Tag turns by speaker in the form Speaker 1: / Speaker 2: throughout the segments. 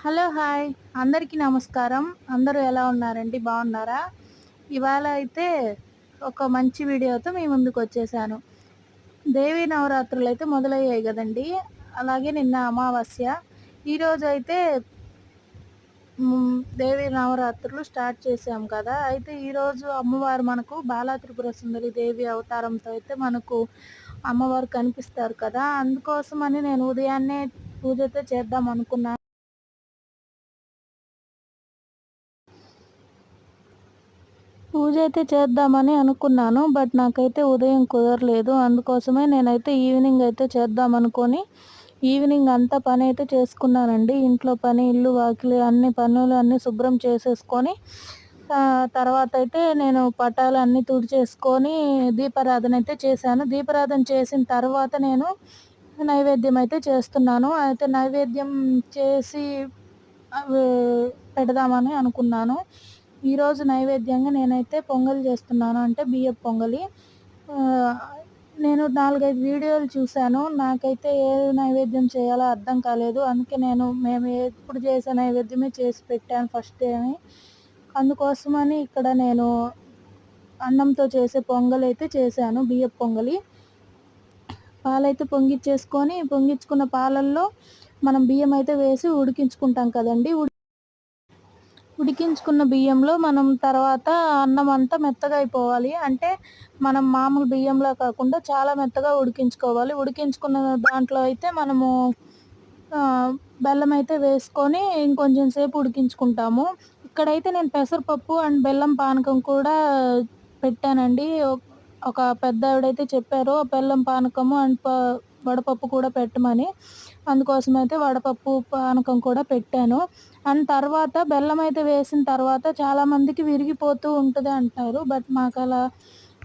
Speaker 1: Hello hi అందరికీ నమస్కారం. అందరూ ఎలా ఉన్నారండి? బాగున్నారా? ఇవాళ అయితే ఒక మంచి వీడియోతో మీ ముందుకొచ్చేసాను. దేవీ నవరాత్రులైతే మొదలయ్యాయి గదండీ! అలాగే నిన్న అమావాస్య. ఈరోజైతే దేవీ నవరాత్రులు స్టార్ట్ చేశాం కదా! అయితే ఈరోజు అమ్మవారు మనకు బాలా త్రిపుర సుందరి దేవి అవతారంతో అయితే మనకు అమ్మవారు కనిపిస్తారు కదా! అందుకోసమని నేను ఉదయాన్నే పూజ అయితే చేద్దాం అనుకున్నాను. పూజ అయితే చేద్దామని అనుకున్నాను. బట్ నాకైతే ఉదయం కుదరలేదు. అందుకోసమే నేనైతే ఈవినింగ్ అయితే చేద్దామనుకోని ఈవినింగ్ అంతా పని అయితే చేసుకున్నానండి. ఇంట్లో పని, ఇల్లు, వాకిలి అన్ని పనులు అన్నీ శుభ్రం చేసేసుకొని తర్వాత అయితే నేను పటాలు అన్నీ తుడిచేసుకొని దీపారాధన అయితే చేశాను. దీపారాధన చేసిన తర్వాత నేను నైవేద్యం అయితే చేస్తున్నాను. అయితే నైవేద్యం చేసి అవి పెడదామని అనుకున్నాను. ఈరోజు నైవేద్యంగా నేనైతే పొంగల్ చేస్తున్నాను. అంటే బియ్యపు పొంగలి. నేను 4, 5 వీడియోలు చూశాను. నాకైతే ఏ నైవేద్యం చేయాలో అర్థం కాలేదు. అందుకే మేము ఎప్పుడు చేసే నైవేద్యమే చేసి పెట్టాను ఫస్ట్ డేని. అందుకోసమని ఇక్కడ నేను అన్నంతో చేసే పొంగలైతే చేశాను. బియ్యపు పొంగలి. పాలైతే పొంగించుకున్న పాలల్లో మనం బియ్యం అయితే వేసి ఉడికించుకుంటాం కదండీ! ఉడికించుకున్న బియ్యంలో మనం తర్వాత అన్నం అంతా మెత్తగా అయిపోవాలి. అంటే మనం మామూలు బియ్యంలా కాకుండా చాలా మెత్తగా ఉడికించుకోవాలి. ఉడికించుకున్న దాంట్లో అయితే మనము బెల్లం అయితే వేసుకొని ఇంకొంచెం సేపు ఉడికించుకుంటాము. ఇక్కడైతే నేను పెసరపప్పు అండ్ బెల్లం పానకం కూడా పెట్టానండి. ఒక పెద్దావిడైతే చెప్పారు బెల్లం పానకము అండ్ వడపప్పు కూడా పెట్టమని. అందుకోసమైతే వడపప్పు, పానకం కూడా పెట్టాను. అండ్ తర్వాత బెల్లం అయితే వేసిన తర్వాత చాలామందికి విరిగిపోతూ ఉంటది అంటారు. బట్ మాకలా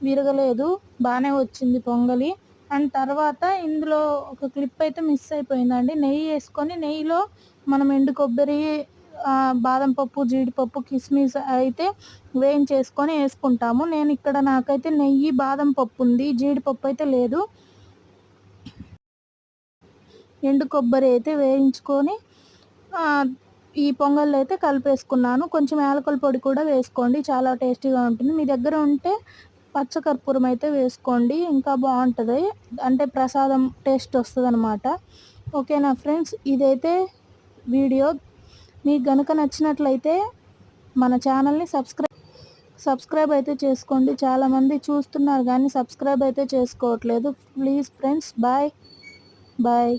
Speaker 1: విరగలేదు. బానే వచ్చింది పొంగలి. అండ్ తర్వాత ఇందులో ఒక క్లిప్ అయితే మిస్ అయిపోయిందండి. నెయ్యి యేసుకొని నెయ్యిలో మనం ఎండు కొబ్బరి, బాదం పప్పు, జీడిపప్పు, కిస్మిస్ అయితే వేయించేసుకొని యేసుకుంటాము. నాకైతే నెయ్యి, బాదం పప్పు ఉంది. జీడిపప్పు అయితే లేదు. ఎండు కొబ్బరి అయితే వేయించుకొని ఈ పొంగల్లో అయితే కలిపేసుకున్నాను. కొంచెం యాలకుల పొడి కూడా వేసుకోండి. చాలా టేస్టీగా ఉంటుంది. మీ దగ్గర ఉంటే పచ్చకర్పూరం అయితే వేసుకోండి. ఇంకా బాగుంటుంది. అంటే ప్రసాదం టేస్ట్ వస్తుందన్నమాట. ఓకేనా ఫ్రెండ్స్, ఇదైతే వీడియో మీకు గనుక నచ్చినట్లయితే మన ఛానల్ని సబ్స్క్రైబ్ అయితే చేసుకోండి. చాలామంది చూస్తున్నారు కానీ సబ్స్క్రైబ్ అయితే చేసుకోవట్లేదు. Please friends, bye.